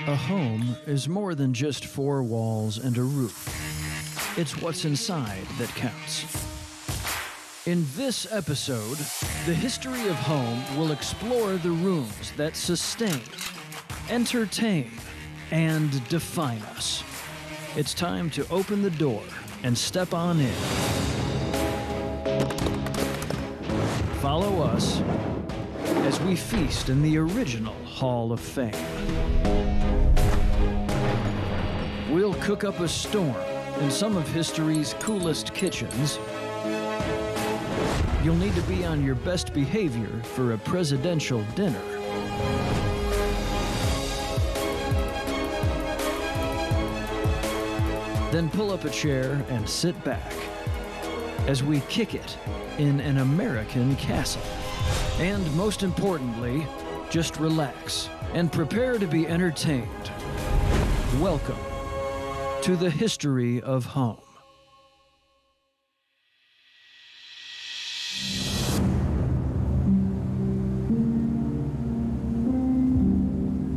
A home is more than just four walls and a roof. It's what's inside that counts. In this episode, the history of home will explore the rooms that sustain, entertain, and define us. It's time to open the door and step on in. Follow us as we feast in the original Hall of Fame. We'll cook up a storm in some of history's coolest kitchens. You'll need to be on your best behavior for a presidential dinner. Then pull up a chair and sit back as we kick it in an American castle. And most importantly, just relax and prepare to be entertained. Welcome to the history of home.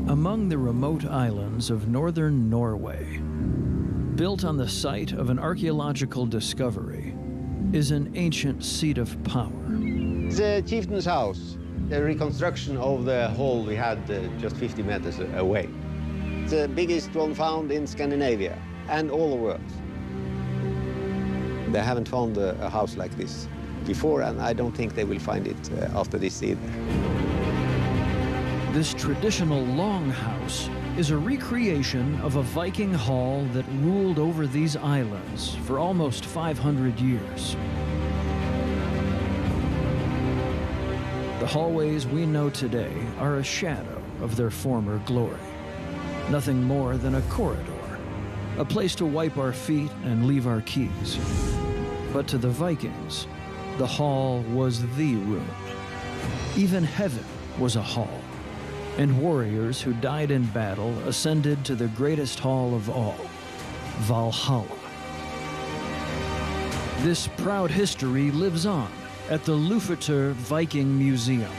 Among the remote islands of northern Norway, built on the site of an archaeological discovery, is an ancient seat of power. The chieftain's house, the reconstruction of the hall we had just 50 meters away. The biggest one found in Scandinavia and all the world. They haven't found a house like this before, and I don't think they will find it after this either. This traditional longhouse is a recreation of a Viking hall that ruled over these islands for almost 500 years. The hallways we know today are a shadow of their former glory. Nothing more than a corridor, a place to wipe our feet and leave our keys. But to the Vikings, the hall was the room. Even heaven was a hall, and warriors who died in battle ascended to the greatest hall of all, Valhalla. This proud history lives on at the Lufeter Viking Museum.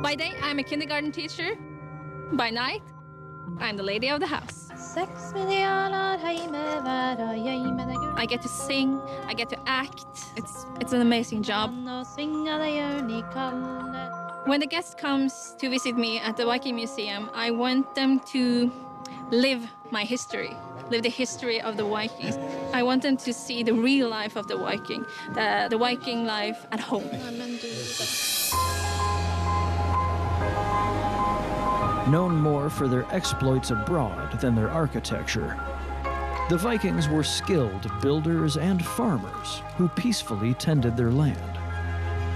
By day, I'm a kindergarten teacher. By night, I'm the lady of the house. I get to sing, I get to act. It's an amazing job. When the guest comes to visit me at the Viking Museum, I want them to live my history, live the history of the Vikings. I want them to see the real life of the Viking, the Viking life at home. Known more for their exploits abroad than their architecture, the Vikings were skilled builders and farmers who peacefully tended their land.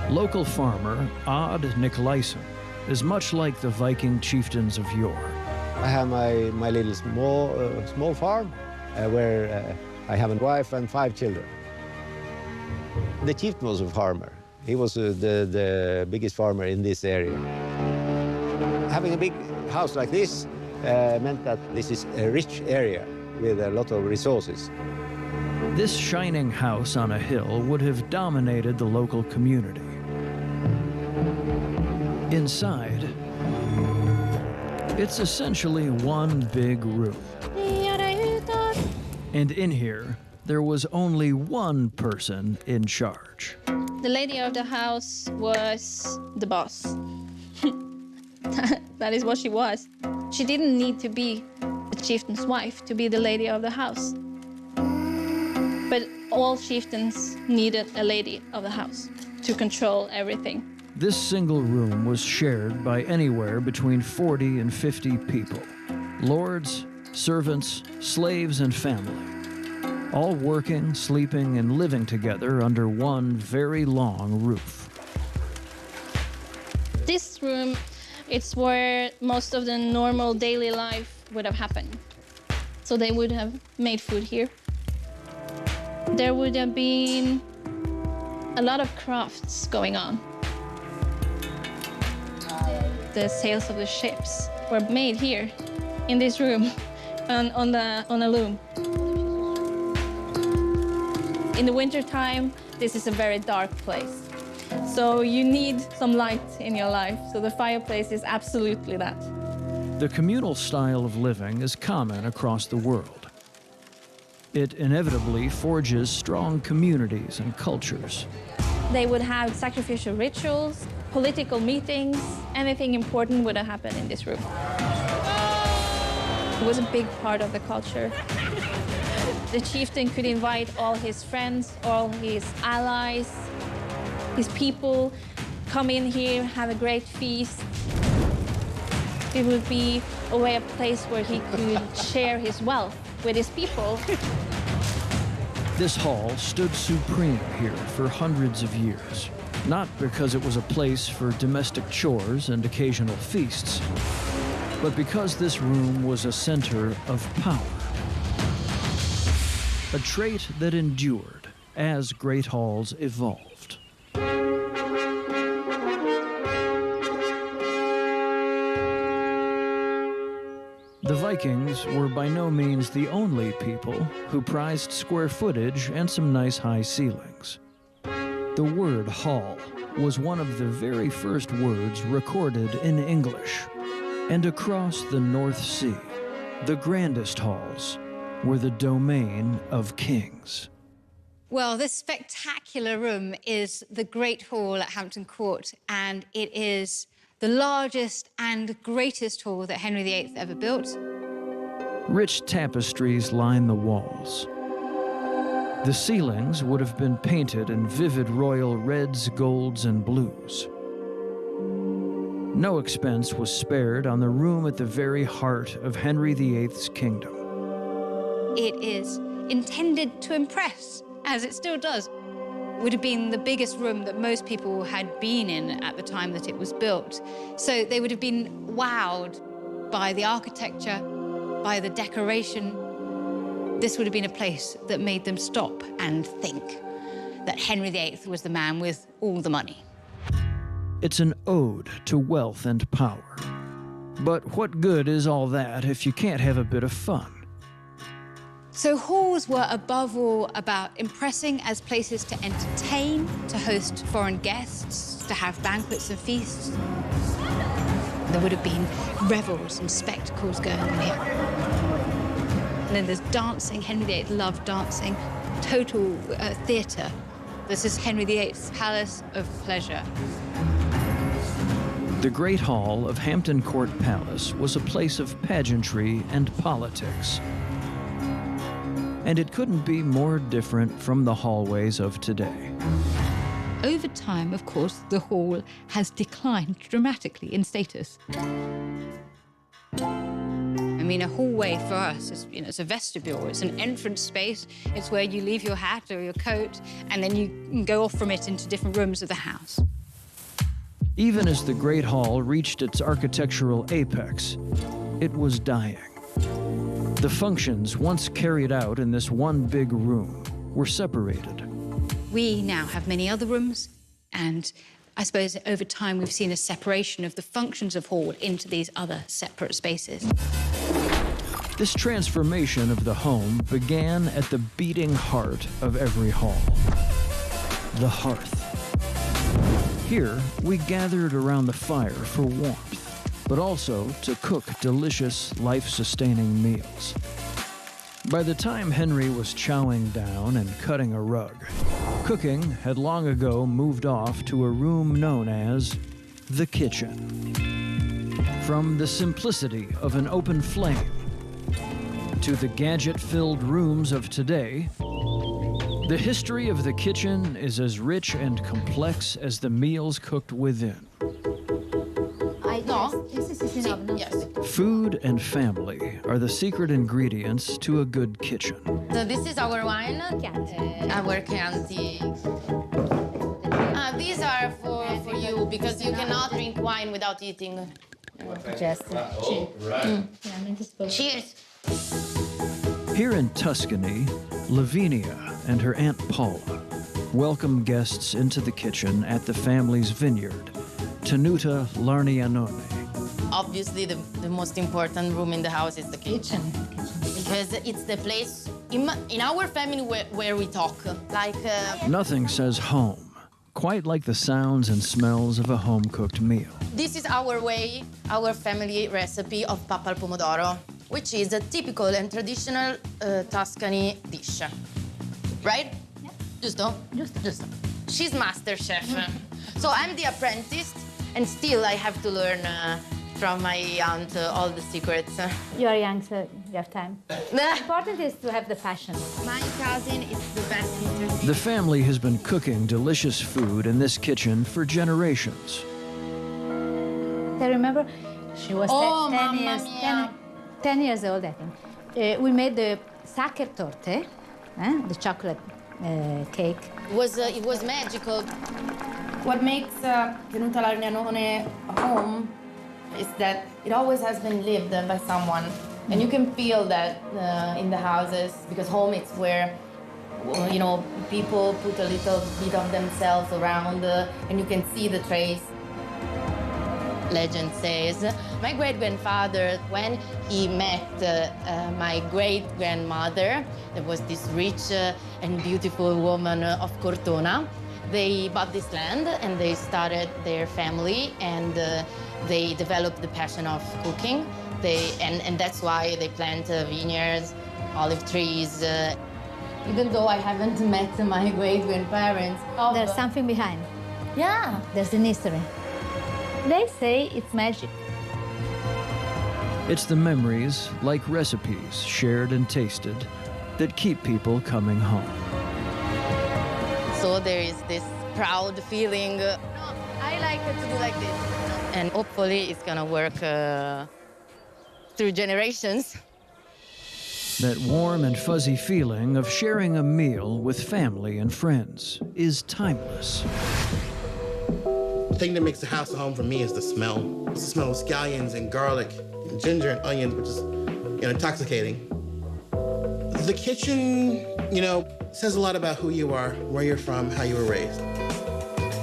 Local farmer Odd Nikolaisen is much like the Viking chieftains of yore. I have my little small farm where I have a wife and 5 children. The chieftain was a farmer. He was the biggest farmer in this area. Having a big house like this meant that this is a rich area with a lot of resources. This shining house on a hill would have dominated the local community. Inside, it's essentially one big room. And in here, there was only one person in charge. The lady of the house was the boss. That is what she was. She didn't need to be a chieftain's wife to be the lady of the house. But all chieftains needed a lady of the house to control everything. This single room was shared by anywhere between 40 and 50 people. Lords, servants, slaves, and family. All working, sleeping, and living together under one very long roof. This room, it's where most of the normal daily life would have happened. So they would have made food here. There would have been a lot of crafts going on. The sails of the ships were made here in this room on a loom. In the winter time, this is a very dark place. So you need some light in your life. So the fireplace is absolutely that. The communal style of living is common across the world. It inevitably forges strong communities and cultures. They would have sacrificial rituals, political meetings, anything important would have happened in this room. It was a big part of the culture. The chieftain could invite all his friends, all his allies, his people, come in here, have a great feast. It would be a place where he could share his wealth with his people. This hall stood supreme here for hundreds of years, not because it was a place for domestic chores and occasional feasts, but because this room was a center of power. A trait that endured as great halls evolved. The Vikings were by no means the only people who prized square footage and some nice high ceilings. The word hall was one of the very first words recorded in English. And across the North Sea, the grandest halls were the domain of kings. Well, this spectacular room is the Great Hall at Hampton Court, and it is the largest and greatest hall that Henry VIII ever built. Rich tapestries line the walls. The ceilings would have been painted in vivid royal reds, golds, and blues. No expense was spared on the room at the very heart of Henry VIII's kingdom. It is intended to impress, as it still does. Would have been the biggest room that most people had been in at the time that it was built. So they would have been wowed by the architecture, by the decoration. This would have been a place that made them stop and think that Henry VIII was the man with all the money. It's an ode to wealth and power. But what good is all that if you can't have a bit of fun? So halls were above all about impressing as places to entertain, to host foreign guests, to have banquets and feasts. There would have been revels and spectacles going on here. And then there's dancing. Henry VIII loved dancing. Total theatre. This is Henry VIII's Palace of Pleasure. The Great Hall of Hampton Court Palace was a place of pageantry and politics. And it couldn't be more different from the hallways of today. Over time, of course, the hall has declined dramatically in status. I mean, a hallway for us is, it's a vestibule. It's an entrance space. It's where you leave your hat or your coat, and then you can go off from it into different rooms of the house. Even as the Great Hall reached its architectural apex, it was dying. The functions once carried out in this one big room were separated. We now have many other rooms, and I suppose over time we've seen a separation of the functions of hall into these other separate spaces. This transformation of the home began at the beating heart of every hall, the hearth. Here, we gathered around the fire for warmth, but also to cook delicious, life-sustaining meals. By the time Henry was chowing down and cutting a rug, cooking had long ago moved off to a room known as the kitchen. From the simplicity of an open flame to the gadget-filled rooms of today, the history of the kitchen is as rich and complex as the meals cooked within. Yes. Food and family are the secret ingredients to a good kitchen. So this is our wine, our Chianti. These are for you because you cannot drink wine without eating. Just Cheers. Here in Tuscany, Lavinia and her Aunt Paula welcome guests into the kitchen at the family's vineyard, Tenuta Larnianone. Obviously, the most important room in the house is the kitchen. Because it's the place in our family where we talk. Like Nothing says home quite like the sounds and smells of a home-cooked meal. This is our way, our family recipe of pappa al pomodoro, which is a typical and traditional Tuscany dish. Right? Yeah. Giusto? Giusto. She's master chef. So I'm the apprentice, and still I have to learn from my aunt all the secrets. You are young, so you have time. Important is to have the passion. My cousin is the best eater. The family has been cooking delicious food in this kitchen for generations. I remember she was Oh, 10 mamma years, mia. 10 years old, I think. We made the sacchertorte, the chocolate cake. It was magical. What makes Tenuta Largnanone a home is that it always has been lived by someone. And you can feel that in the houses, because home is where, you know, people put a little bit of themselves around and you can see the trace. Legend says my great-grandfather, when he met my great-grandmother, there was this rich and beautiful woman of Cortona. They bought this land and they started their family, and they developed the passion of cooking. And that's why they plant vineyards, olive trees. Even though I haven't met my great-grandparents. There's something behind. Yeah. There's an history. They say it's magic. It's the memories, like recipes shared and tasted, that keep people coming home. So there is this proud feeling. No, I like it to do like this. And hopefully it's gonna work through generations. That warm and fuzzy feeling of sharing a meal with family and friends is timeless. The thing that makes the house a home for me is the smell. It's the smell of scallions and garlic and ginger and onions, which is intoxicating. The kitchen, says a lot about who you are, where you're from, how you were raised.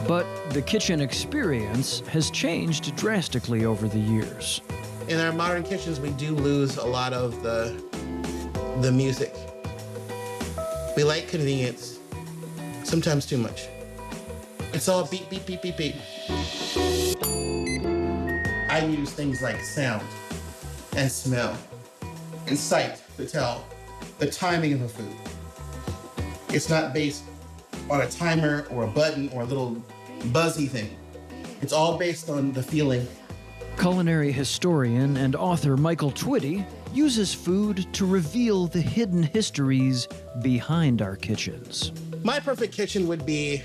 But the kitchen experience has changed drastically over the years. In our modern kitchens, we do lose a lot of the music. We like convenience, sometimes too much. It's all beep, beep, beep, beep, beep. I use things like sound and smell and sight to tell the timing of a food. It's not based on a timer or a button or a little buzzy thing. It's all based on the feeling. Culinary historian and author Michael Twitty uses food to reveal the hidden histories behind our kitchens. My perfect kitchen would be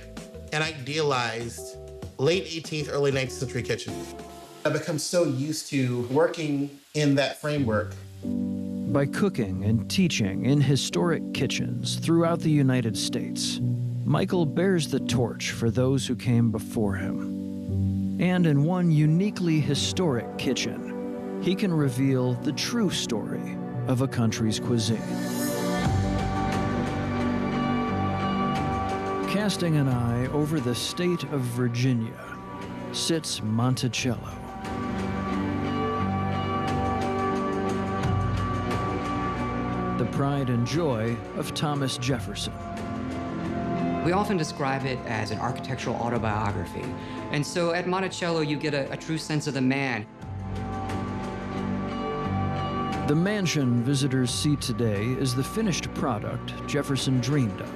an idealized late 18th, early 19th century kitchen. I've become so used to working in that framework. By cooking and teaching in historic kitchens throughout the United States, Michael bears the torch for those who came before him. And in one uniquely historic kitchen, he can reveal the true story of a country's cuisine. Casting an eye over the state of Virginia sits Monticello. The pride and joy of Thomas Jefferson. We often describe it as an architectural autobiography. And so at Monticello, you get a true sense of the man. The mansion visitors see today is the finished product Jefferson dreamed of.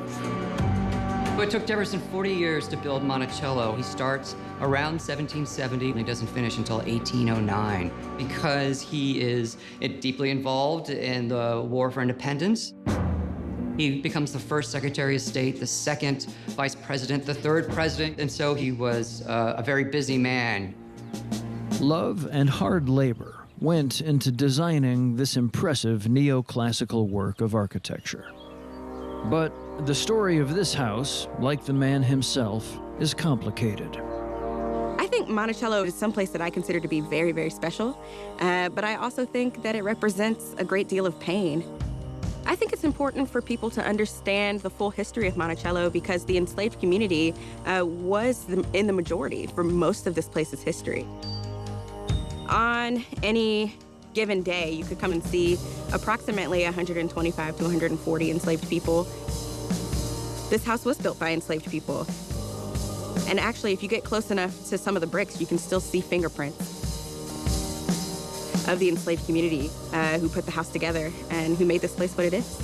But it took Jefferson 40 years to build Monticello. He starts around 1770 and he doesn't finish until 1809 because he is deeply involved in the War for Independence. He becomes the first Secretary of State, the second Vice President, the third President, and so he was a very busy man. Love and hard labor went into designing this impressive neoclassical work of architecture. But the story of this house, like the man himself, is complicated. I think Monticello is someplace that I consider to be very, very special, but I also think that it represents a great deal of pain. I think it's important for people to understand the full history of Monticello because the enslaved community was in the majority for most of this place's history. On any given day, you could come and see approximately 125 to 140 enslaved people. This house was built by enslaved people. And actually, if you get close enough to some of the bricks, you can still see fingerprints of the enslaved community who put the house together and who made this place what it is.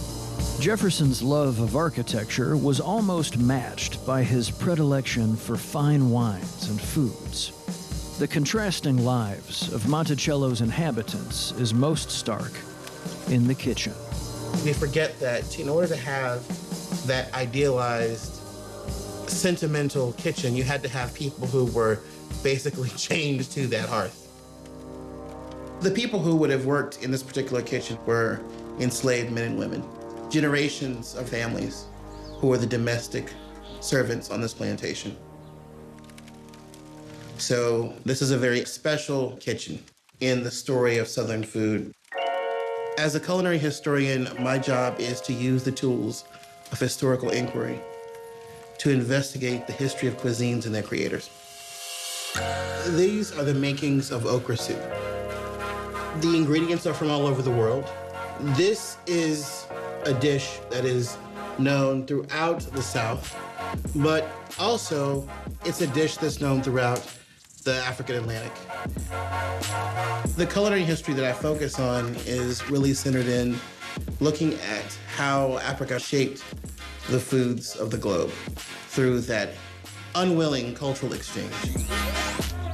Jefferson's love of architecture was almost matched by his predilection for fine wines and foods. The contrasting lives of Monticello's inhabitants is most stark in the kitchen. We forget that in order to have that idealized, sentimental kitchen, you had to have people who were basically chained to that hearth. The people who would have worked in this particular kitchen were enslaved men and women, generations of families who were the domestic servants on this plantation. So this is a very special kitchen in the story of Southern food. As a culinary historian, my job is to use the tools of historical inquiry to investigate the history of cuisines and their creators. These are the makings of okra soup. The ingredients are from all over the world. This is a dish that is known throughout the South, but also it's a dish that's known throughout the African Atlantic. The culinary history that I focus on is really centered in looking at how Africa shaped the foods of the globe through that unwilling cultural exchange.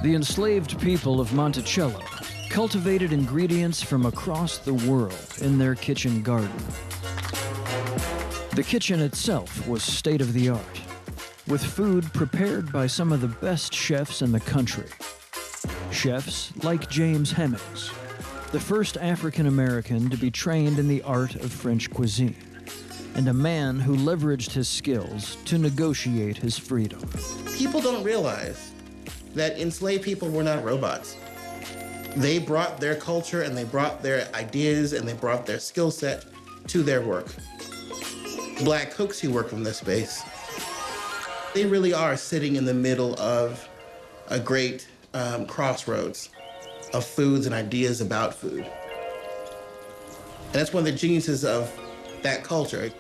The enslaved people of Monticello cultivated ingredients from across the world in their kitchen garden. The kitchen itself was state-of-the-art, with food prepared by some of the best chefs in the country. Chefs like James Hemings, the first African-American to be trained in the art of French cuisine, and a man who leveraged his skills to negotiate his freedom. People don't realize that enslaved people were not robots. They brought their culture and they brought their ideas and they brought their skill set to their work. Black cooks who work in this space, they really are sitting in the middle of a great crossroads of foods and ideas about food. And that's one of the geniuses of that culture.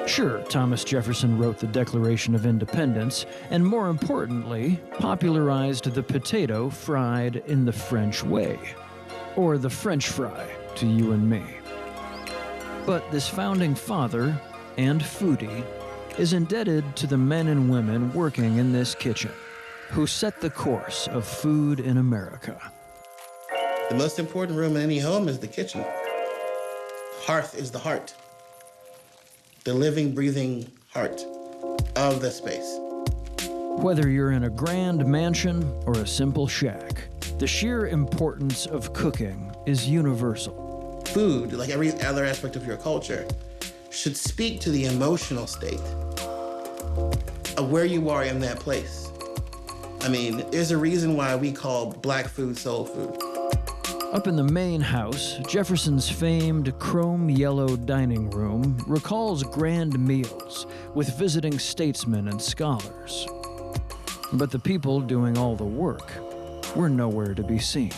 Sure, Thomas Jefferson wrote the Declaration of Independence, and more importantly, popularized the potato fried in the French way, or the French fry to you and me. But this founding father and foodie is indebted to the men and women working in this kitchen, who set the course of food in America. The most important room in any home is the kitchen. Hearth is the heart, the living, breathing heart of the space. Whether you're in a grand mansion or a simple shack, the sheer importance of cooking is universal. Food, like every other aspect of your culture, should speak to the emotional state of where you are in that place. I mean, there's a reason why we call Black food soul food. Up in the main house, Jefferson's famed chrome yellow dining room recalls grand meals with visiting statesmen and scholars. But the people doing all the work were nowhere to be seen.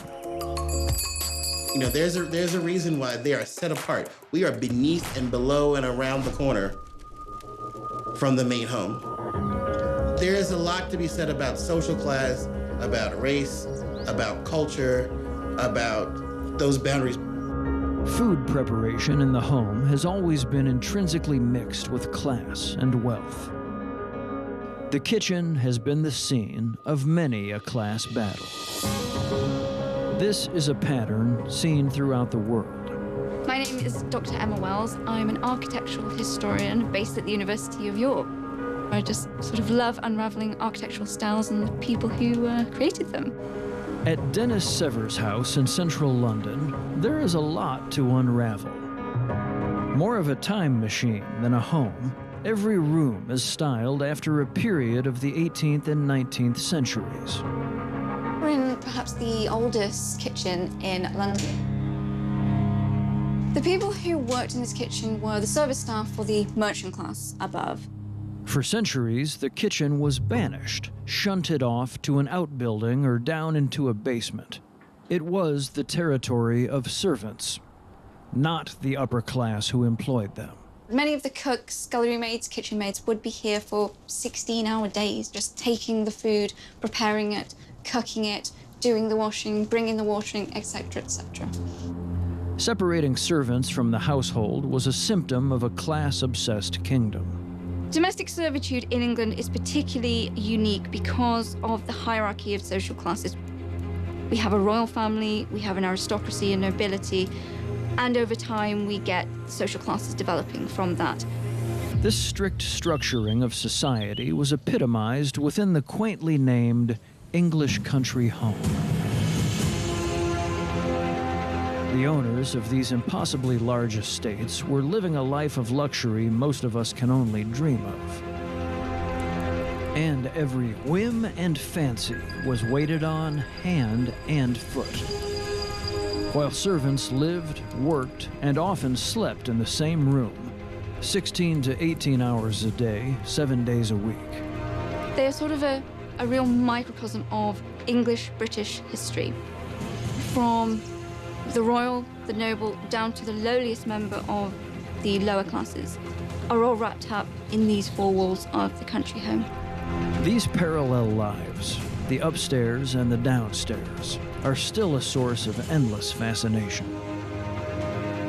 You know, there's a reason why they are set apart. We are beneath and below and around the corner from the main home. There is a lot to be said about social class, about race, about culture, about those boundaries. Food preparation in the home has always been intrinsically mixed with class and wealth. The kitchen has been the scene of many a class battle. This is a pattern seen throughout the world. My name is Dr. Emma Wells. I'm an architectural historian based at the University of York. I just sort of love unraveling architectural styles and the people who created them. At Dennis Sever's house in central London, there is a lot to unravel. More of a time machine than a home, every room is styled after a period of the 18th and 19th centuries. We're in perhaps the oldest kitchen in London. The people who worked in this kitchen were the service staff for the merchant class above. For centuries, the kitchen was banished, shunted off to an outbuilding or down into a basement. It was the territory of servants, not the upper class who employed them. Many of the cooks, scullery maids, kitchen maids would be here for 16-hour days, just taking the food, preparing it, cooking it, doing the washing, bringing the washing, etc., etc. Separating servants from the household was a symptom of a class-obsessed kingdom. Domestic servitude in England is particularly unique because of the hierarchy of social classes. We have a royal family, we have an aristocracy and nobility, and over time we get social classes developing from that. This strict structuring of society was epitomized within the quaintly named English country home. The owners of these impossibly large estates were living a life of luxury most of us can only dream of. And every whim and fancy was waited on hand and foot, while servants lived, worked, and often slept in the same room, 16 to 18 hours a day, 7 days a week. They're sort of a real microcosm of English-British history. From the royal, the noble, down to the lowliest member of the lower classes, are all wrapped up in these four walls of the country home. These parallel lives, the upstairs and the downstairs, are still a source of endless fascination.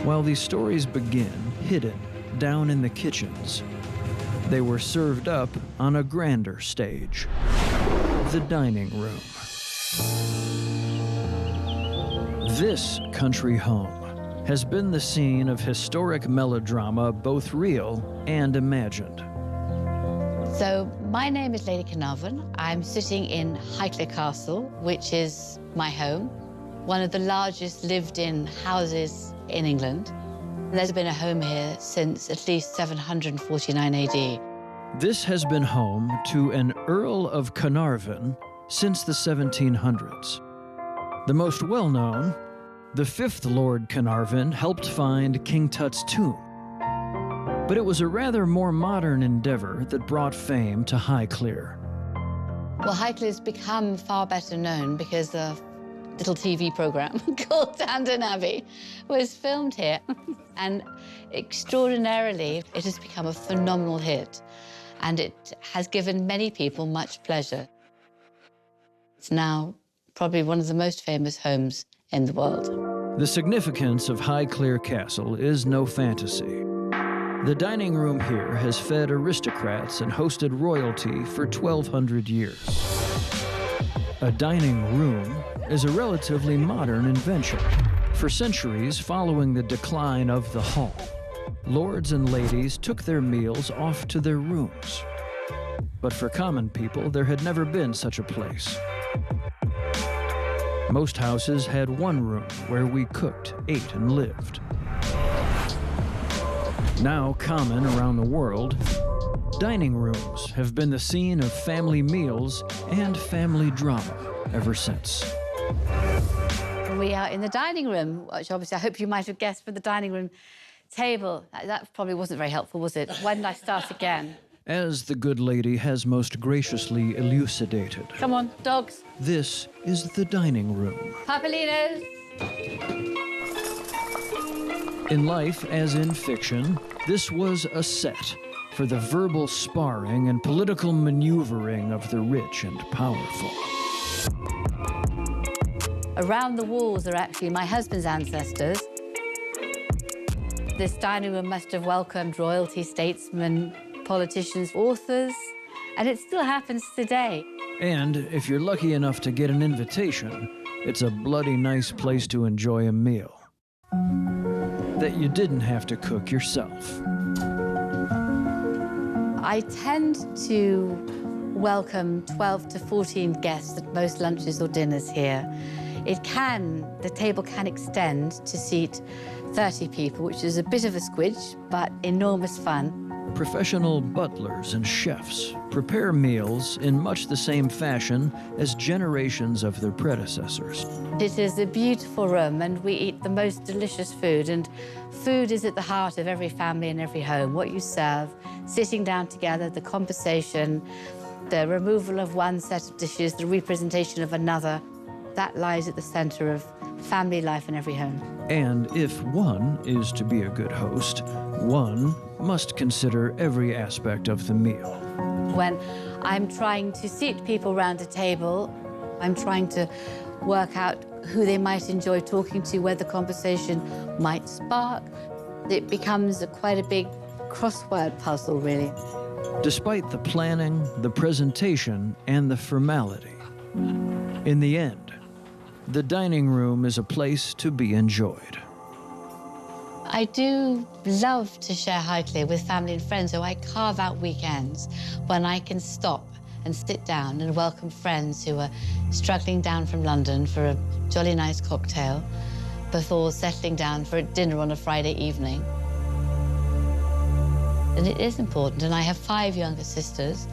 While these stories begin hidden down in the kitchens, they were served up on a grander stage, the dining room. This country home has been the scene of historic melodrama, both real and imagined. So, my name is Lady Carnarvon. I'm sitting in Highclere Castle, which is my home, one of the largest lived-in houses in England. There's been a home here since at least 749 AD. This has been home to an Earl of Carnarvon since the 1700s. The most well-known, the 5th Lord Carnarvon helped find King Tut's tomb. But it was a rather more modern endeavor that brought fame to Highclere. Well, Highclere's become far better known because a little TV program called Downton Abbey was filmed here. And extraordinarily, it has become a phenomenal hit. And it has given many people much pleasure. It's now probably one of the most famous homes in the world. The significance of Highclere Castle is no fantasy. The dining room here has fed aristocrats and hosted royalty for 1,200 years. A dining room is a relatively modern invention. For centuries following the decline of the hall, lords and ladies took their meals off to their rooms. But for common people, there had never been such a place. Most houses had one room where we cooked, ate, and lived. Now common around the world, dining rooms have been the scene of family meals and family drama ever since. We are in the dining room, which obviously I hope you might have guessed from the dining room table. That probably wasn't very helpful, was it? Why didn't I start again? As the good lady has most graciously elucidated. Come on, dogs. This is the dining room. Papalinos. In life, as in fiction, this was a set for the verbal sparring and political maneuvering of the rich and powerful. Around the walls are actually my husband's ancestors. This dining room must have welcomed royalty, statesmen, politicians, authors, and it still happens today. And if you're lucky enough to get an invitation, it's a bloody nice place to enjoy a meal that you didn't have to cook yourself. I tend to welcome 12 to 14 guests at most lunches or dinners here. The table can extend to seat 30 people, which is a bit of a squidge, but enormous fun. Professional butlers and chefs prepare meals in much the same fashion as generations of their predecessors. It is a beautiful room, and we eat the most delicious food, and food is at the heart of every family and every home. What you serve, sitting down together, the conversation, the removal of one set of dishes, the representation of another, that lies at the center of family life in every home. And if one is to be a good host, one must consider every aspect of the meal. When I'm trying to seat people around a table, I'm trying to work out who they might enjoy talking to, where the conversation might spark. It becomes quite a big crossword puzzle, really. Despite the planning, the presentation, and the formality, in the end, the dining room is a place to be enjoyed. I do love to share Highclere with family and friends, so I carve out weekends when I can stop and sit down and welcome friends who are struggling down from London for a jolly nice cocktail before settling down for a dinner on a Friday evening. And it is important, and I have 5 younger sisters,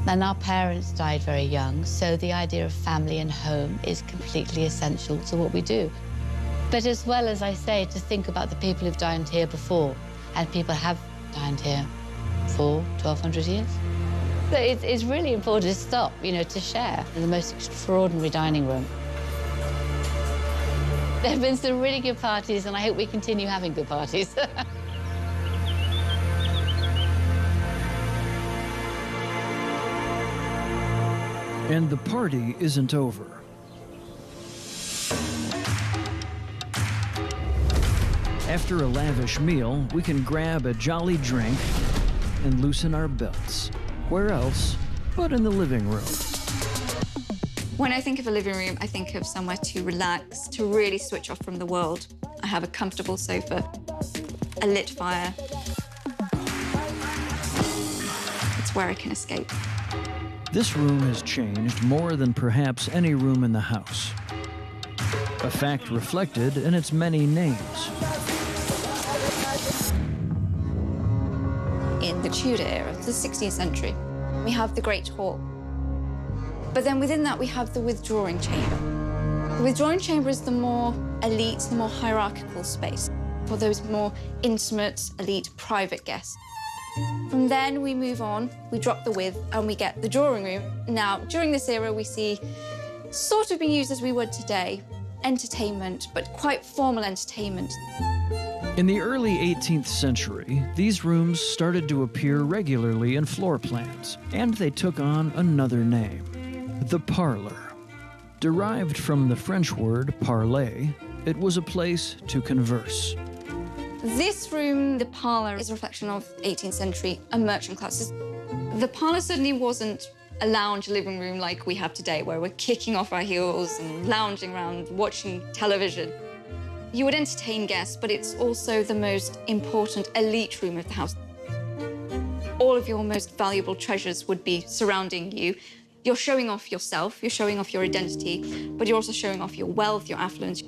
and our parents died very young, so the idea of family and home is completely essential to what we do. But as well, as I say, to think about the people who've dined here before, and people have dined here for 1,200 years. So it's really important to stop, you know, to share in the most extraordinary dining room. There have been some really good parties, and I hope we continue having good parties. And the party isn't over. After a lavish meal, we can grab a jolly drink and loosen our belts. Where else but in the living room? When I think of a living room, I think of somewhere to relax, to really switch off from the world. I have a comfortable sofa, a lit fire. It's where I can escape. This room has changed more than perhaps any room in the house. A fact reflected in its many names. In the Tudor era, the 16th century, we have the Great Hall. But then within that, we have the withdrawing chamber. The withdrawing chamber is the more elite, the more hierarchical space for those more intimate, elite, private guests. From then, we move on, we drop the with, and we get the drawing room. Now, during this era, we see sort of being used as we would today, entertainment, but quite formal entertainment. In the early 18th century, these rooms started to appear regularly in floor plans, and they took on another name, the parlor. Derived from the French word parler, it was a place to converse. This room, the parlor, is a reflection of 18th century and merchant classes. The parlor certainly wasn't a lounge living room like we have today, where we're kicking off our heels and lounging around, watching television. You would entertain guests, but it's also the most important elite room of the house. All of your most valuable treasures would be surrounding you. You're showing off yourself, you're showing off your identity, but you're also showing off your wealth, your affluence.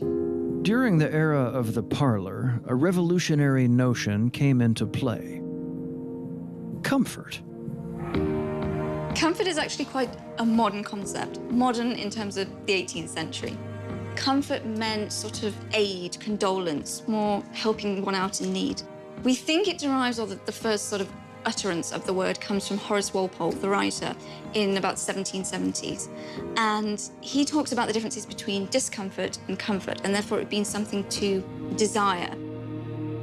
During the era of the parlor, a revolutionary notion came into play. Comfort. Comfort is actually quite a modern concept, modern in terms of the 18th century. Comfort meant sort of aid, condolence, more helping one out in need. We think it derives, or the first sort of utterance of the word comes from Horace Walpole, the writer, in about 1770s. And he talks about the differences between discomfort and comfort, and therefore it being something to desire.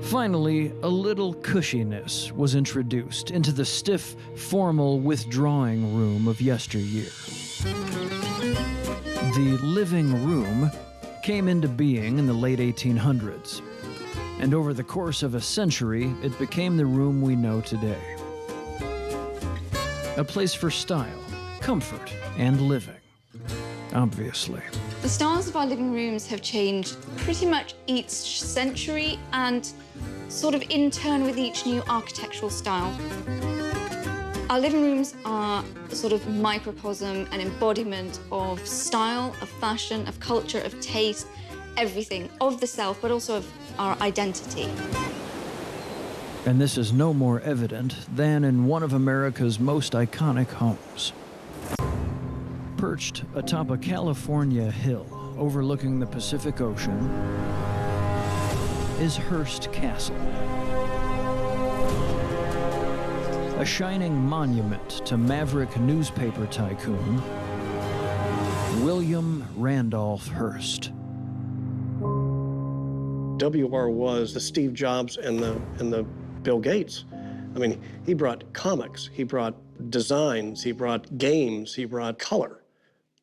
Finally, a little cushiness was introduced into the stiff, formal withdrawing room of yesteryear. The living room came into being in the late 1800s, and over the course of a century, it became the room we know today. A place for style, comfort, and living, obviously. The styles of our living rooms have changed pretty much each century and sort of in turn with each new architectural style. Our living rooms are a sort of microcosm, an embodiment of style, of fashion, of culture, of taste, everything, of the self, but also of our identity. And this is no more evident than in one of America's most iconic homes. Perched atop a California hill overlooking the Pacific Ocean is Hearst Castle. A shining monument to maverick newspaper tycoon William Randolph Hearst. WR was the Steve Jobs and the Bill Gates. I mean, he brought comics, he brought designs, he brought games, he brought color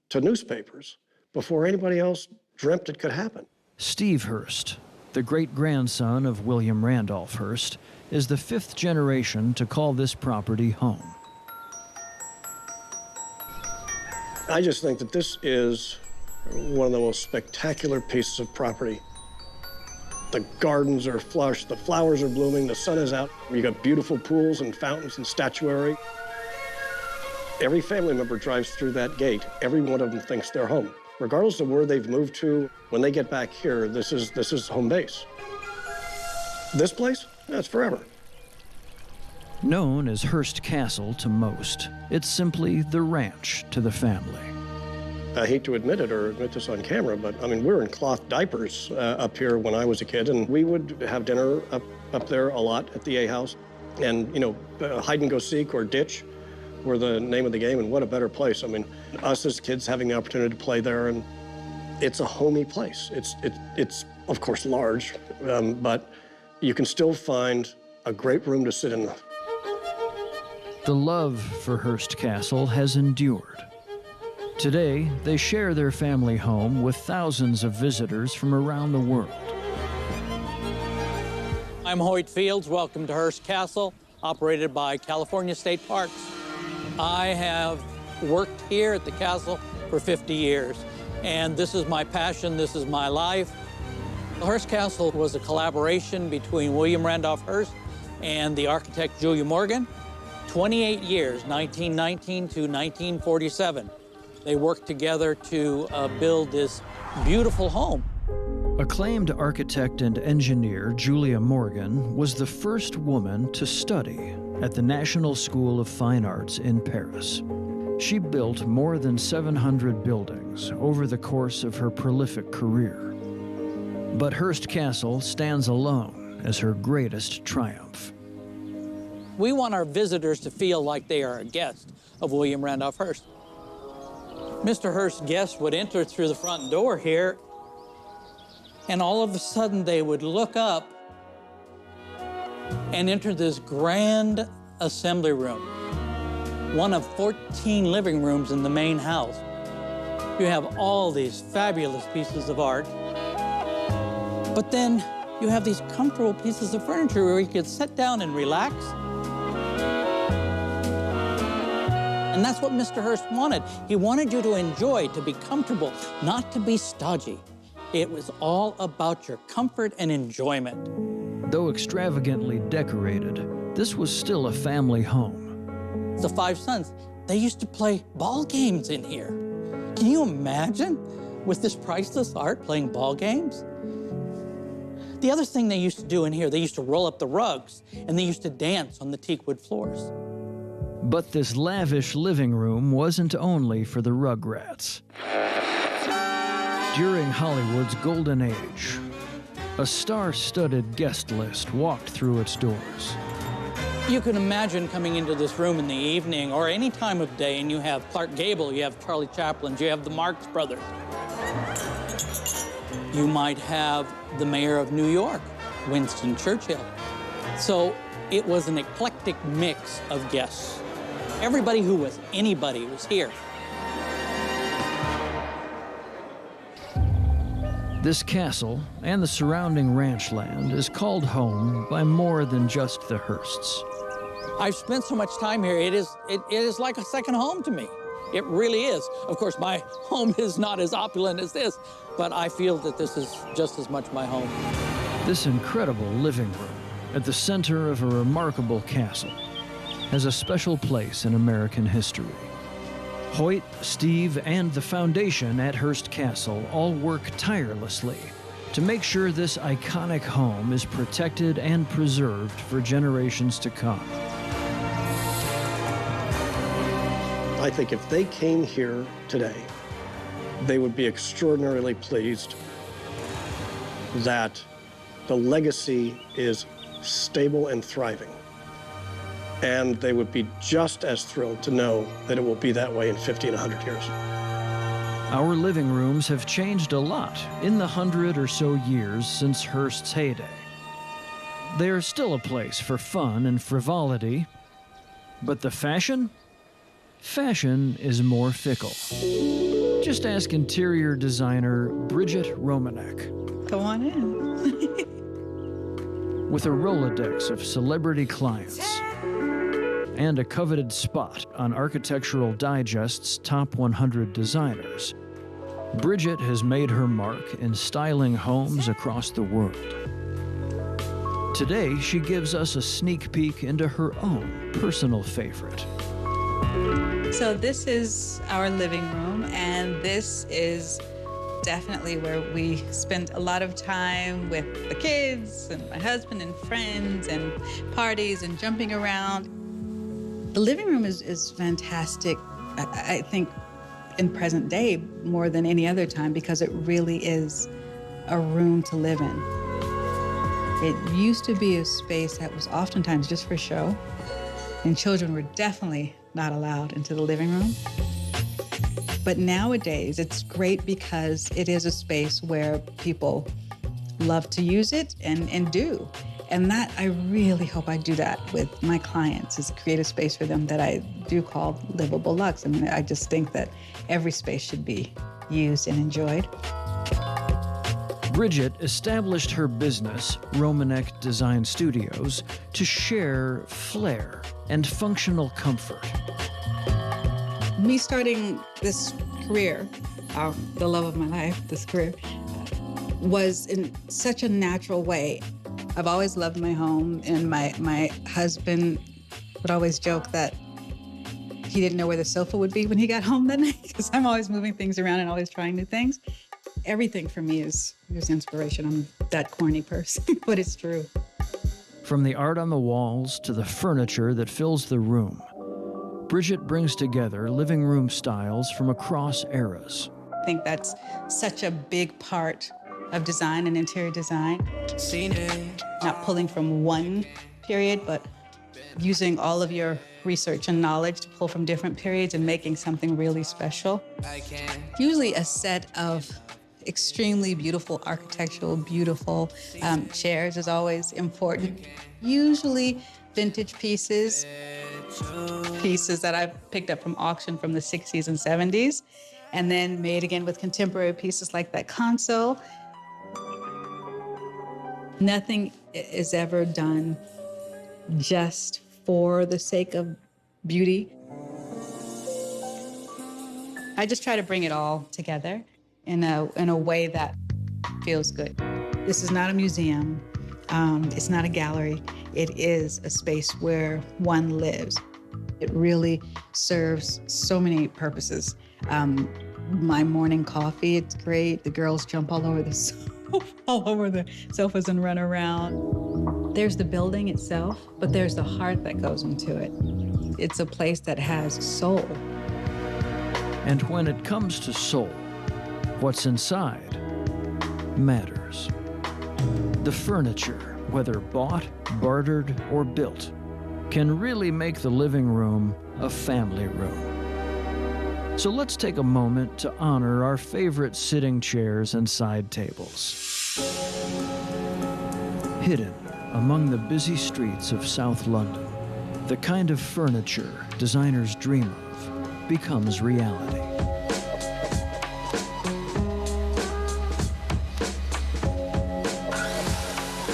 to newspapers before anybody else dreamt it could happen. Steve Hearst, the great-grandson of William Randolph Hearst, is the 5th generation to call this property home. I just think that this is one of the most spectacular pieces of property. The gardens are flush, the flowers are blooming, the sun is out. You got beautiful pools and fountains and statuary. Every family member drives through that gate. Every one of them thinks they're home. Regardless of where they've moved to, when they get back here, this is home base. This place, that's forever. Known as Hearst Castle to most, it's simply the ranch to the family. I hate to admit it or admit this on camera, but I mean, we were in cloth diapers up here when I was a kid, and we would have dinner up there a lot at the A house. And, you know, hide and go seek or ditch were the name of the game, and what a better place. I mean, us as kids having the opportunity to play there, and it's a homey place. It's of course large, but you can still find a great room to sit in. The love for Hearst Castle has endured. Today, they share their family home with thousands of visitors from around the world. I'm Hoyt Fields. Welcome to Hearst Castle, operated by California State Parks. I have worked here at the castle for 50 years, and this is my passion, this is my life. The Hearst Castle was a collaboration between William Randolph Hearst and the architect Julia Morgan. 28 years, 1919 to 1947. They worked together to build this beautiful home. Acclaimed architect and engineer Julia Morgan was the first woman to study at the National School of Fine Arts in Paris. She built more than 700 buildings over the course of her prolific career. But Hearst Castle stands alone as her greatest triumph. We want our visitors to feel like they are a guest of William Randolph Hearst. Mr. Hearst's guests would enter through the front door here, and all of a sudden they would look up and enter this grand assembly room, one of 14 living rooms in the main house. You have all these fabulous pieces of art, but then you have these comfortable pieces of furniture where you could sit down and relax. And that's what Mr. Hearst wanted. He wanted you to enjoy, to be comfortable, not to be stodgy. It was all about your comfort and enjoyment. Though extravagantly decorated, this was still a family home. The 5 sons, they used to play ball games in here. Can you imagine with this priceless art playing ball games? The other thing they used to do in here, they used to roll up the rugs and they used to dance on the teakwood floors. But this lavish living room wasn't only for the Rugrats. During Hollywood's golden age, a star-studded guest list walked through its doors. You can imagine coming into this room in the evening or any time of day, and you have Clark Gable, you have Charlie Chaplin, you have the Marx Brothers. You might have the mayor of New York, Winston Churchill. So it was an eclectic mix of guests. Everybody who was anybody was here. This castle and the surrounding ranch land is called home by more than just the Hearsts. I've spent so much time here, it is like a second home to me. It really is. Of course, my home is not as opulent as this, but I feel that this is just as much my home. This incredible living room at the center of a remarkable castle has a special place in American history. Hoyt, Steve, and the foundation at Hearst Castle all work tirelessly to make sure this iconic home is protected and preserved for generations to come. I think if they came here today, they would be extraordinarily pleased that the legacy is stable and thriving. And they would be just as thrilled to know that it will be that way in 50 and 100 years. Our living rooms have changed a lot in the 100 or so years since Hearst's heyday. They are still a place for fun and frivolity, but the fashion? Fashion is more fickle. Just ask interior designer Bridget Romanek. Come on in. With a Rolodex of celebrity clients and a coveted spot on Architectural Digest's Top 100 Designers, Bridget has made her mark in styling homes across the world. Today, she gives us a sneak peek into her own personal favorite. So this is our living room, and this is definitely where we spend a lot of time with the kids and my husband and friends and parties and jumping around. The living room is fantastic, I think, in present day more than any other time, because it really is a room to live in. It used to be a space that was oftentimes just for show, and children were definitely not allowed into the living room. But nowadays, it's great because it is a space where people love to use it and do. And that, I really hope I do that with my clients, is create a space for them that I do call livable luxe. I mean, I just think that every space should be used and enjoyed. Bridget established her business, Romanek Design Studios, to share flair and functional comfort. Me starting this career, the love of my life, this career, was in such a natural way. I've always loved my home, and my husband would always joke that he didn't know where the sofa would be when he got home that night, because I'm always moving things around and always trying new things. Everything for me is inspiration. I'm that corny person, but it's true. From the art on the walls to the furniture that fills the room, Bridget brings together living room styles from across eras. I think that's such a big part of design and interior design. Not pulling from one period, but using all of your research and knowledge to pull from different periods and making something really special. Usually a set of extremely beautiful architectural, beautiful chairs is always important. Usually vintage pieces that I've picked up from auction from the 60s and 70s, and then made again with contemporary pieces like that console. Nothing is ever done just for the sake of beauty. I just try to bring it all together in a way that feels good. This is not a museum. It's not a gallery. It is a space where one lives. It really serves so many purposes. My morning coffee, it's great. The girls jump all over the sofas and run around. There's the building itself, but there's the heart that goes into it. It's a place that has soul. And when it comes to soul, what's inside matters. The furniture, whether bought, bartered, or built, can really make the living room a family room. So let's take a moment to honor our favorite sitting chairs and side tables. Hidden among the busy streets of South London, the kind of furniture designers dream of becomes reality.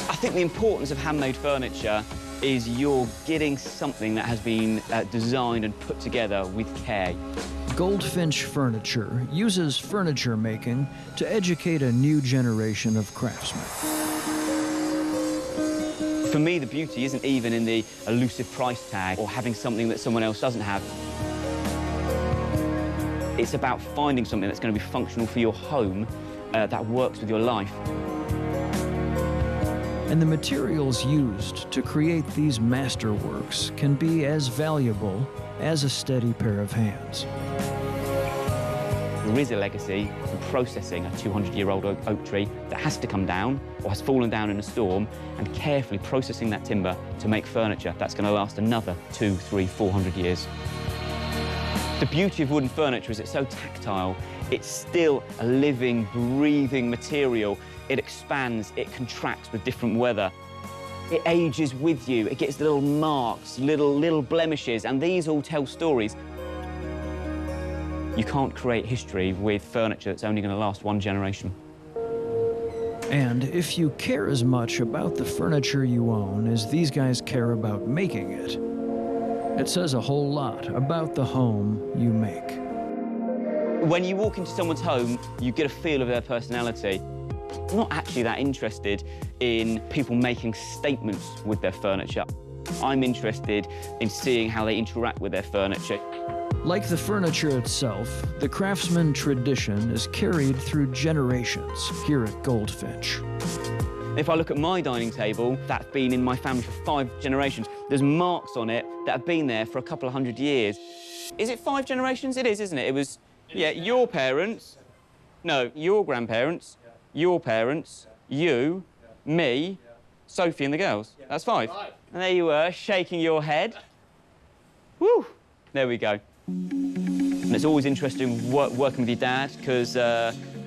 I think the importance of handmade furniture is you're getting something that has been designed and put together with care. Goldfinch Furniture uses furniture making to educate a new generation of craftsmen. For me, the beauty isn't even in the elusive price tag or having something that someone else doesn't have. It's about finding something that's going to be functional for your home, that works with your life. And the materials used to create these masterworks can be as valuable as a steady pair of hands. There is a legacy in processing a 200-year-old oak tree that has to come down or has fallen down in a storm, and carefully processing that timber to make furniture that's going to last another 200, 300, 400 years. The beauty of wooden furniture is it's so tactile. It's still a living, breathing material. It expands, it contracts with different weather. It ages with you. It gets little marks, little blemishes, and these all tell stories. You can't create history with furniture that's only going to last one generation. And if you care as much about the furniture you own as these guys care about making it, it says a whole lot about the home you make. When you walk into someone's home, you get a feel of their personality. I'm not actually that interested in people making statements with their furniture. I'm interested in seeing how they interact with their furniture. Like the furniture itself, the craftsman tradition is carried through generations here at Goldfinch. If I look at my dining table, that's been in my family for 5 generations. There's marks on it that have been there for a couple of 100 years. Is it 5 generations? It is, isn't it? It was, yeah, your parents, no, your grandparents, your parents, you, me, Sophie and the girls. That's 5. And there you were, shaking your head. Woo! There we go. And it's always interesting working with your dad, because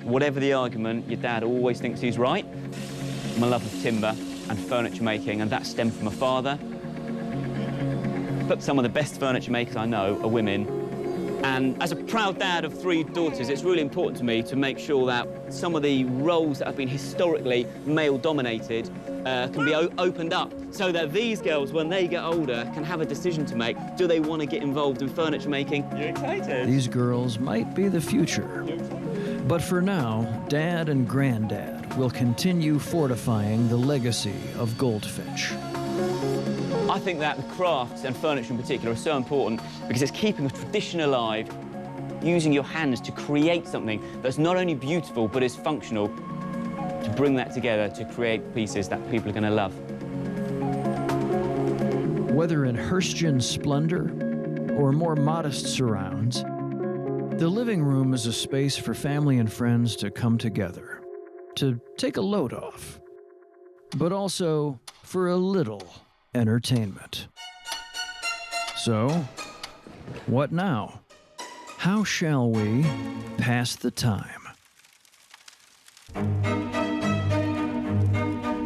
whatever the argument, your dad always thinks he's right. My love of timber and furniture making, and that stemmed from my father. But some of the best furniture makers I know are women. And as a proud dad of 3 daughters, it's really important to me to make sure that some of the roles that have been historically male-dominated can be opened up, so that these girls, when they get older, can have a decision to make. Do they want to get involved in furniture making? You're excited? These girls might be the future. But for now, Dad and Granddad will continue fortifying the legacy of Goldfinch. I think that the crafts and furniture in particular are so important because it's keeping a tradition alive, using your hands to create something that's not only beautiful but is functional, to bring that together to create pieces that people are going to love. Whether in Hurstian splendor or more modest surrounds, the living room is a space for family and friends to come together, to take a load off, but also for a little entertainment. So, what now? How shall we pass the time?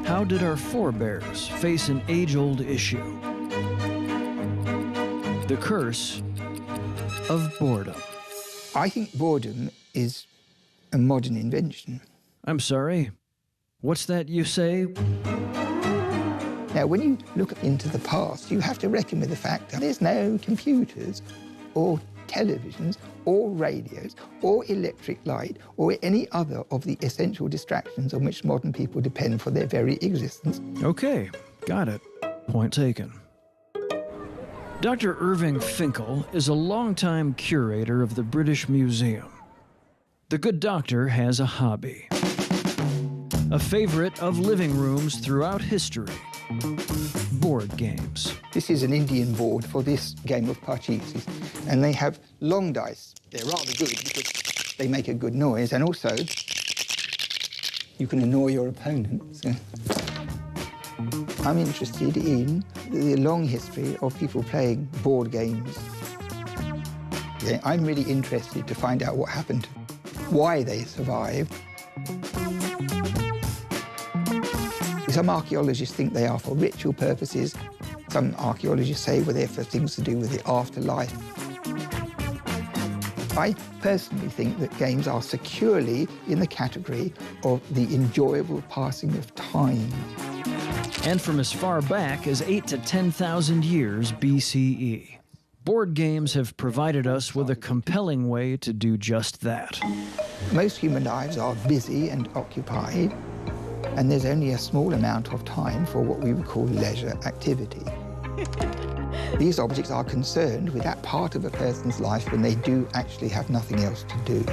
How did our forebears face an age-old issue? The curse of boredom. I think boredom is a modern invention. I'm sorry, what's that you say? Now, when you look into the past, you have to reckon with the fact that there's no computers or televisions or radios or electric light or any other of the essential distractions on which modern people depend for their very existence. Okay, got it. Point taken. Dr. Irving Finkel is a longtime curator of the British Museum. The good doctor has a hobby, a favorite of living rooms throughout history: board games. This is an Indian board for this game of parcheesi, and they have long dice. They're rather good because they make a good noise, and also you can annoy your opponents. I'm interested in the long history of people playing board games. Yeah, I'm really interested to find out what happened, why they survived. Some archaeologists think they are for ritual purposes. Some archaeologists say they're for things to do with the afterlife. I personally think that games are securely in the category of the enjoyable passing of time. And from as far back as 8,000 to 10,000 years BCE, board games have provided us with a compelling way to do just that. Most human lives are busy and occupied, and there's only a small amount of time for what we would call leisure activity. These objects are concerned with that part of a person's life when they do actually have nothing else to do.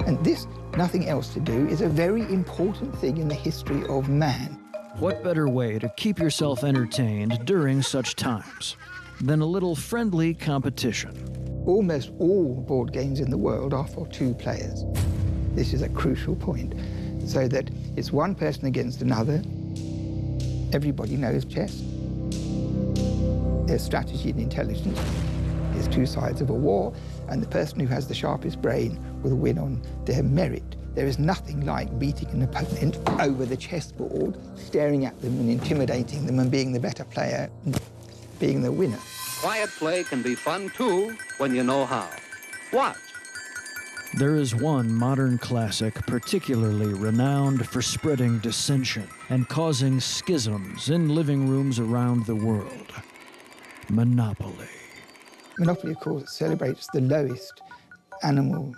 And this nothing else to do is a very important thing in the history of man. What better way to keep yourself entertained during such times than a little friendly competition? Almost all board games in the world are for 2 players. This is a crucial point, so that it's one person against another. Everybody knows chess. There's strategy and intelligence. There's 2 sides of a war, and the person who has the sharpest brain will win on their merit. There is nothing like beating an opponent over the chessboard, staring at them and intimidating them and being the better player, and being the winner. Quiet play can be fun, too, when you know how. Watch. There is one modern classic particularly renowned for spreading dissension and causing schisms in living rooms around the world. Monopoly. Monopoly, of course, celebrates the lowest animal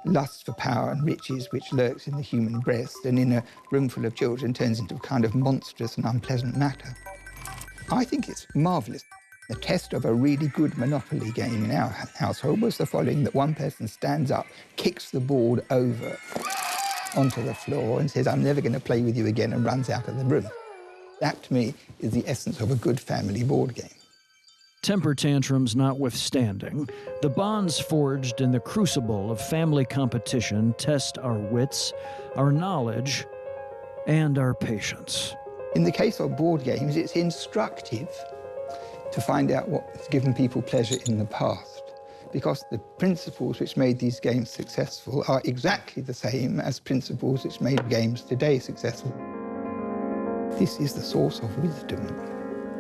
lust for power and riches which lurks in the human breast and in a room full of children turns into a kind of monstrous and unpleasant matter. I think it's marvellous. The test of a really good Monopoly game in our household was the following, that one person stands up, kicks the board over onto the floor and says, "I'm never going to play with you again," and runs out of the room. That, to me, is the essence of a good family board game. Temper tantrums notwithstanding, the bonds forged in the crucible of family competition test our wits, our knowledge, and our patience. In the case of board games, it's instructive to find out what's given people pleasure in the past, because the principles which made these games successful are exactly the same as principles which made games today successful. This is the source of wisdom.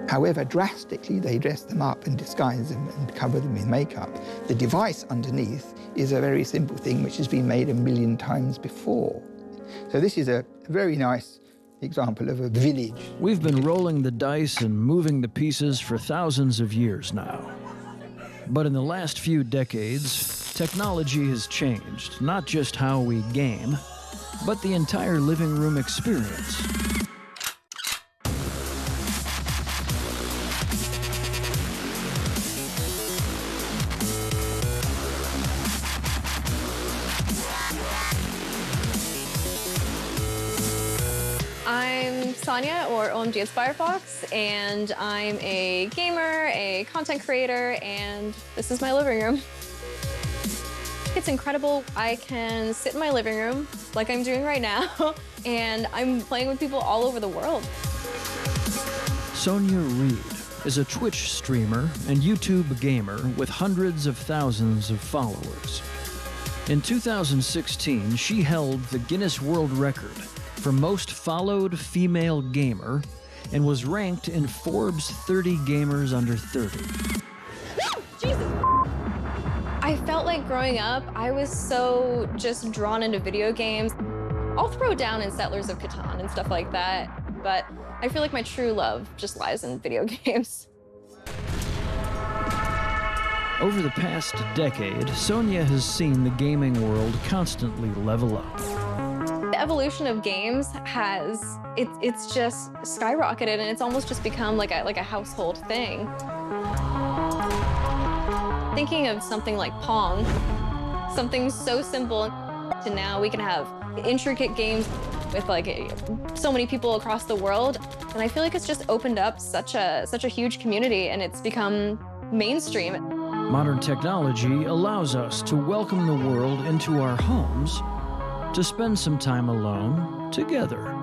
However drastically they dress them up and disguise them and cover them in makeup, the device underneath is a very simple thing which has been made 1,000,000 times before. So this is a very nice example of a village. We've been rolling the dice and moving the pieces for thousands of years now. But in the last few decades, technology has changed not just how we game, but the entire living room experience. I'm Sonia, or OMG It's Firefox, and I'm a gamer, a content creator, and this is my living room. It's incredible. I can sit in my living room, like I'm doing right now, and I'm playing with people all over the world. Sonia Reed is a Twitch streamer and YouTube gamer with hundreds of thousands of followers. In 2016, she held the Guinness World Record for most followed female gamer and was ranked in Forbes 30 gamers under 30. I felt like growing up, I was so just drawn into video games. I'll throw down in Settlers of Catan and stuff like that, but I feel like my true love just lies in video games. Over the past decade, Sonia has seen the gaming world constantly level up. The evolution of games it's just skyrocketed, and it's almost just become like a household thing. Thinking of something like Pong, something so simple, to now we can have intricate games with so many people across the world, and I feel like it's just opened up such a huge community, and it's become mainstream. Modern technology allows us to welcome the world into our homes, to spend some time alone together.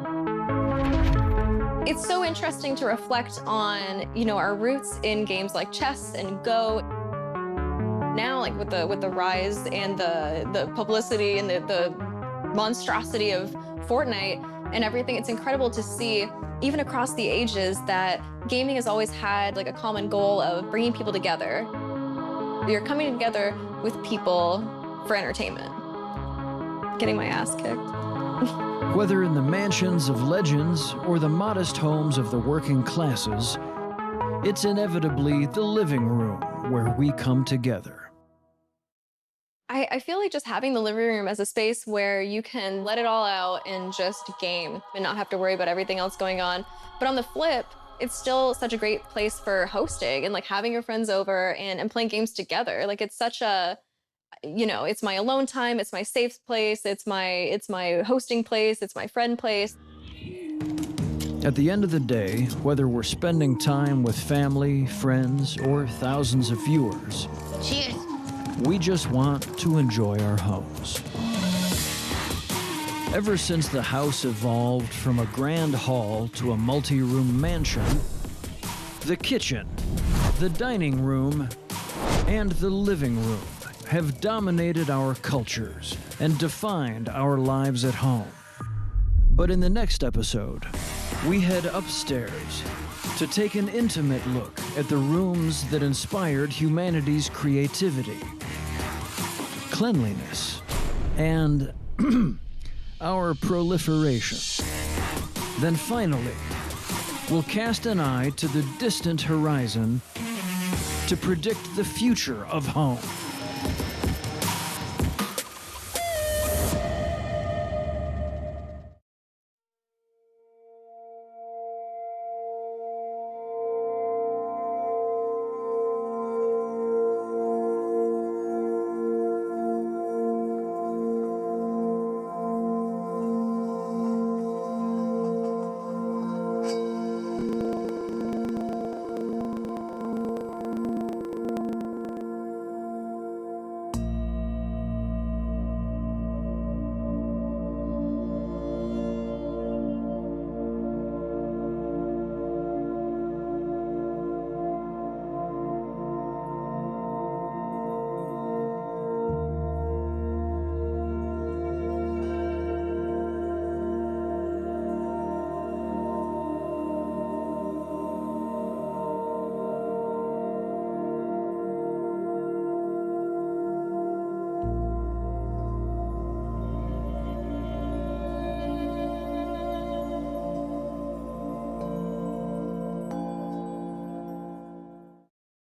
It's so interesting to reflect on, our roots in games like chess and Go. Now, with the rise and the publicity and the monstrosity of Fortnite and everything, it's incredible to see, even across the ages, that gaming has always had a common goal of bringing people together. You're coming together with people for entertainment. Getting my ass kicked. Whether in the mansions of legends or the modest homes of the working classes, it's inevitably the living room where we come together. I feel like just having the living room as a space where you can let it all out and just game and not have to worry about everything else going on. But on the flip, it's still such a great place for hosting and having your friends over and playing games together. It's such a, it's my alone time, it's my safe place, it's my hosting place, it's my friend place. At the end of the day, whether we're spending time with family, friends, or thousands of viewers, cheers, we just want to enjoy our homes. Ever since the house evolved from a grand hall to a multi-room mansion, the kitchen, the dining room, and the living room have dominated our cultures and defined our lives at home. But in the next episode, we head upstairs to take an intimate look at the rooms that inspired humanity's creativity, cleanliness, and our proliferation. Then finally, we'll cast an eye to the distant horizon to predict the future of home.